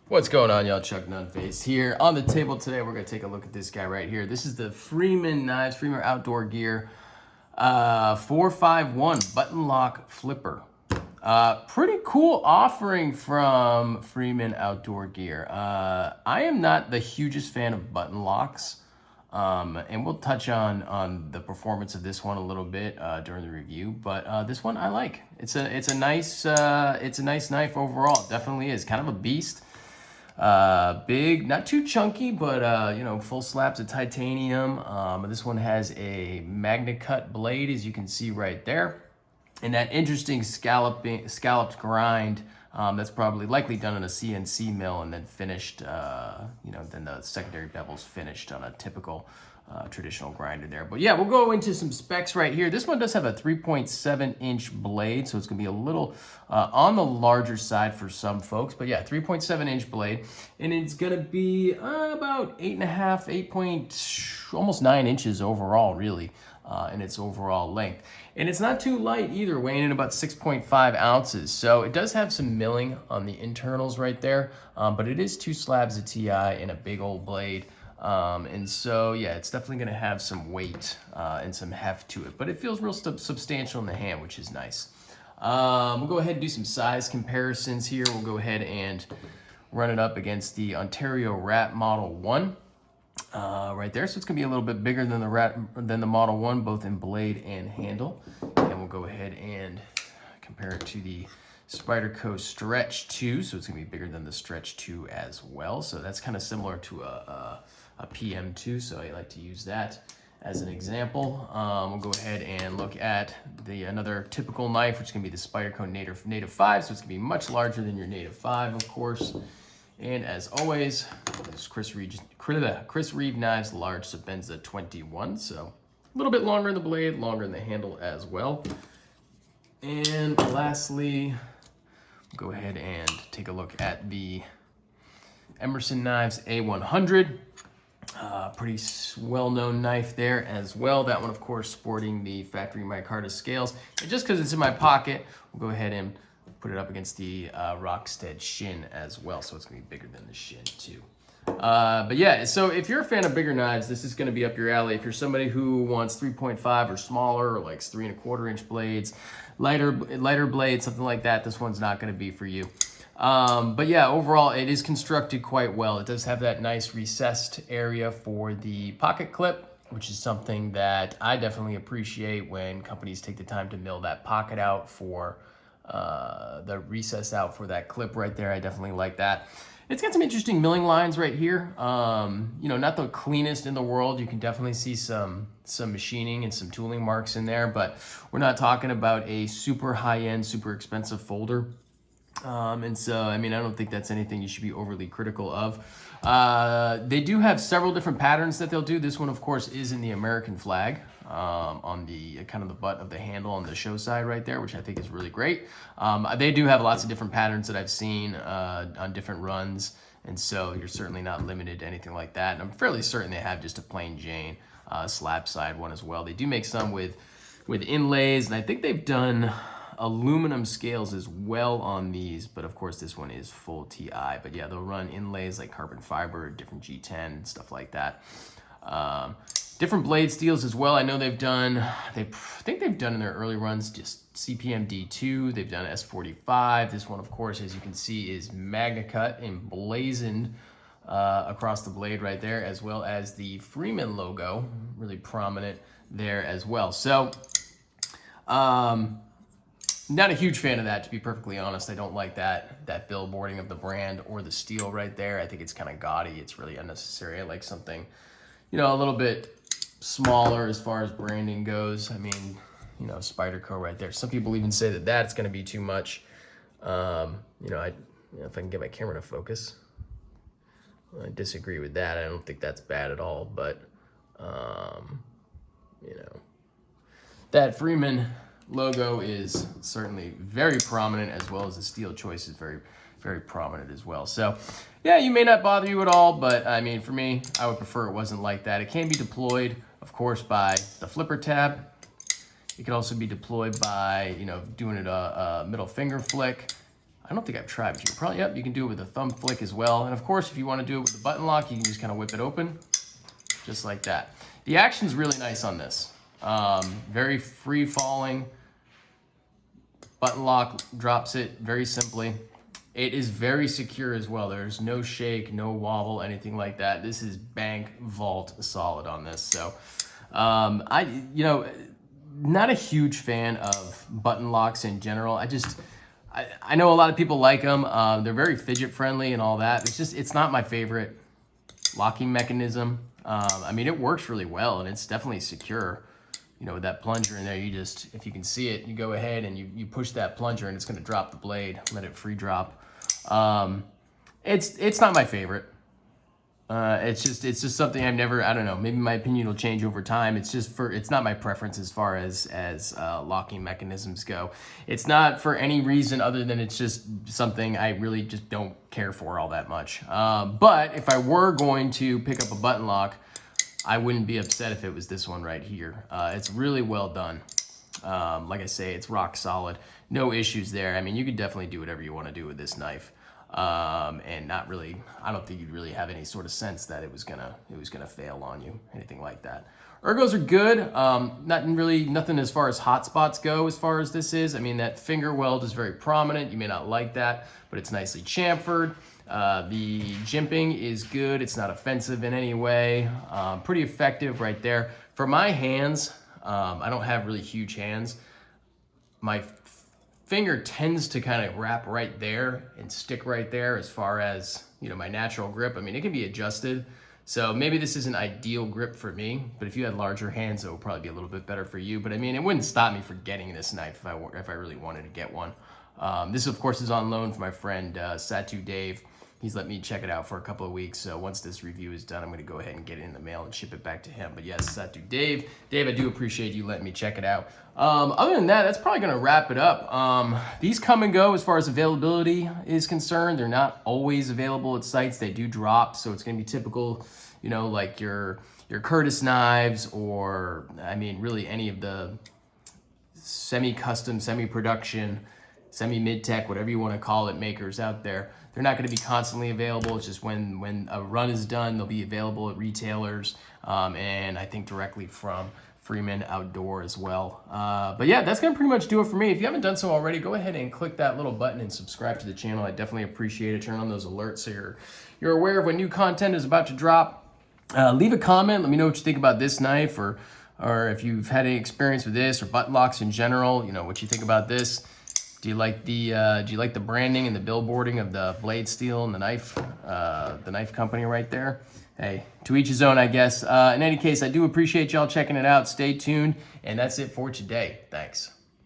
What's going on, y'all? Chuck Nunface here. On the table today, we're going to take a look at this guy right here. This is the Freeman knives, Freeman Outdoor Gear 451 button lock flipper. Pretty cool offering from Freeman Outdoor Gear. I am not the hugest fan of button locks, and we'll touch on the performance of this one a little bit during the review. But this one I like. It's a nice knife overall. It definitely is kind of a beast. Big, not too chunky, but full slabs of titanium. This one has a magna cut blade, as you can see right there, and that interesting scalloped grind. That's probably likely done in a CNC mill and then finished. Then the secondary bevel's finished on a typical traditional grinder there. But yeah, we'll go into some specs right here. This one does have a 3.7-inch blade, so it's gonna be a little on the larger side for some folks. But yeah, 3.7-inch blade, and it's gonna be about 8.5, almost 9 inches overall, really, in its overall length. And it's not too light either, weighing in about 6.5 ounces. So it does have some milling on the internals right there, but it is 2 slabs of TI and a big old blade. And so, yeah, it's definitely going to have some weight and some heft to it, but it feels real substantial in the hand, which is nice. We'll go ahead and do some size comparisons here. We'll go ahead and run it up against the Ontario Rat Model 1 right there. So it's going to be a little bit bigger than the Model 1, both in blade and handle. And we'll go ahead and compare it to the Spyderco Stretch 2. So it's going to be bigger than the Stretch 2 as well. So that's kind of similar to a PM2, so I like to use that as an example. We'll go ahead and look at another typical knife, which is going to be the Spyderco Native 5, so it's going to be much larger than your Native 5, of course. And as always, this is Chris Reeve Knives Large Sabenza 21, so a little bit longer in the blade, longer in the handle as well. And lastly, we'll go ahead and take a look at the Emerson Knives A100. Pretty well-known knife there as well. That one, of course, sporting the factory micarta scales. And just because it's in my pocket, we'll go ahead and put it up against the Rockstead Shin as well. So it's going to be bigger than the Shin, too. But yeah, so if you're a fan of bigger knives, this is going to be up your alley. If you're somebody who wants 3.5 or smaller, or likes 3.25-inch blades, lighter blades, something like that, this one's not going to be for you. But yeah, overall, it is constructed quite well. It does have that nice recessed area for the pocket clip, which is something that I definitely appreciate when companies take the time to mill that pocket out for the recess out for that clip right there. I definitely like that. It's got some interesting milling lines right here. Not the cleanest in the world. You can definitely see some machining and some tooling marks in there, but we're not talking about a super high-end, super expensive folder. And so, I don't think that's anything you should be overly critical of. They do have several different patterns that they'll do. This one, of course, is in the American flag on the kind of the butt of the handle on the show side right there, which I think is really great. They do have lots of different patterns that I've seen on different runs, and so you're certainly not limited to anything like that. And I'm fairly certain they have just a plain Jane slab side one as well. They do make some with inlays, and I think they've done aluminum scales as well on these, but of course this one is full TI. But yeah, they'll run inlays like carbon fiber, different G10 and stuff like that. Different blade steels as well. I know I think they've done in their early runs just CPM D2. They've done S45. This one, of course, as you can see, is magna cut and blazoned across the blade right there, as well as the Freeman logo, really prominent there as well. So, not a huge fan of that, to be perfectly honest. I don't like that billboarding of the brand or the steel right there. I think it's kind of gaudy. It's really unnecessary. I like something, a little bit smaller as far as branding goes. Spyderco right there. Some people even say that that's going to be too much. If I can get my camera to focus, I disagree with that. I don't think that's bad at all. But, that Freeman logo is certainly very prominent, as well as the steel choice is very, very prominent as well. So yeah, you may not bother you at all, but for me, I would prefer it wasn't like that. It can be deployed, of course, by the flipper tab. It can also be deployed by, doing it a middle finger flick. I don't think I've tried, but you can probably, yep, you can do it with a thumb flick as well. And of course, if you want to do it with the button lock, you can just kind of whip it open, just like that. The action's really nice on this. Very free falling. Button lock drops it very simply. It is very secure as well. There's no shake, no wobble, anything like that. This is bank vault solid on this. So, not a huge fan of button locks in general. I know a lot of people like them. They're very fidget friendly and all that. It's not my favorite locking mechanism. I mean, it works really well and it's definitely secure. You know, with that plunger in there, you just, if you can see it, you go ahead and you push that plunger and it's going to drop the blade, let it free drop. It's not my favorite. It's just something I've never, I don't know, maybe my opinion will change over time. It's not my preference as far as locking mechanisms go. It's not for any reason other than it's just something I really just don't care for all that much. But if I were going to pick up a button lock, I wouldn't be upset if it was this one right here. It's really well done. Like I say, it's rock solid. No issues there. I mean, you could definitely do whatever you want to do with this knife. And not really, I don't think you'd really have any sort of sense that it was gonna fail on you, anything like that. Ergos are good. Nothing as far as hot spots go as far as this is. I mean, that finger weld is very prominent. You may not like that, but it's nicely chamfered. The jimping is good. It's not offensive in any way. Pretty effective right there. For my hands, I don't have really huge hands. My finger tends to kind of wrap right there and stick right there as far as, you know, my natural grip. I mean, it can be adjusted. So maybe this isn't ideal grip for me, but if you had larger hands, it would probably be a little bit better for you. But I mean, it wouldn't stop me from getting this knife if I really wanted to get one. This, of course, is on loan from my friend Satu Dave. He's let me check it out for a couple of weeks. So once this review is done, I'm going to go ahead and get it in the mail and ship it back to him. But yes, Satu Dave. Dave, I do appreciate you letting me check it out. Other than that, that's probably going to wrap it up. These come and go as far as availability is concerned. They're not always available at sites. They do drop. So it's going to be typical, you know, like your Curtis knives or, I mean, really any of the semi-custom, semi-production, semi-mid-tech, whatever you want to call it, makers out there. They're not going to be constantly available. It's just when a run is done, they'll be available at retailers, and I think directly from Freeman Outdoor as well. But yeah, that's going to pretty much do it for me. If you haven't done so already, go ahead and click that little button and subscribe to the channel. I definitely appreciate it. Turn on those alerts so you're aware of when new content is about to drop. Leave a comment. Let me know what you think about this knife, or if you've had any experience with this or button locks in general. You know what you think about this. Do you like the branding and the billboarding of the blade steel and the knife company right there? Hey, to each his own, I guess. In any case, I do appreciate y'all checking it out. Stay tuned, and that's it for today. Thanks.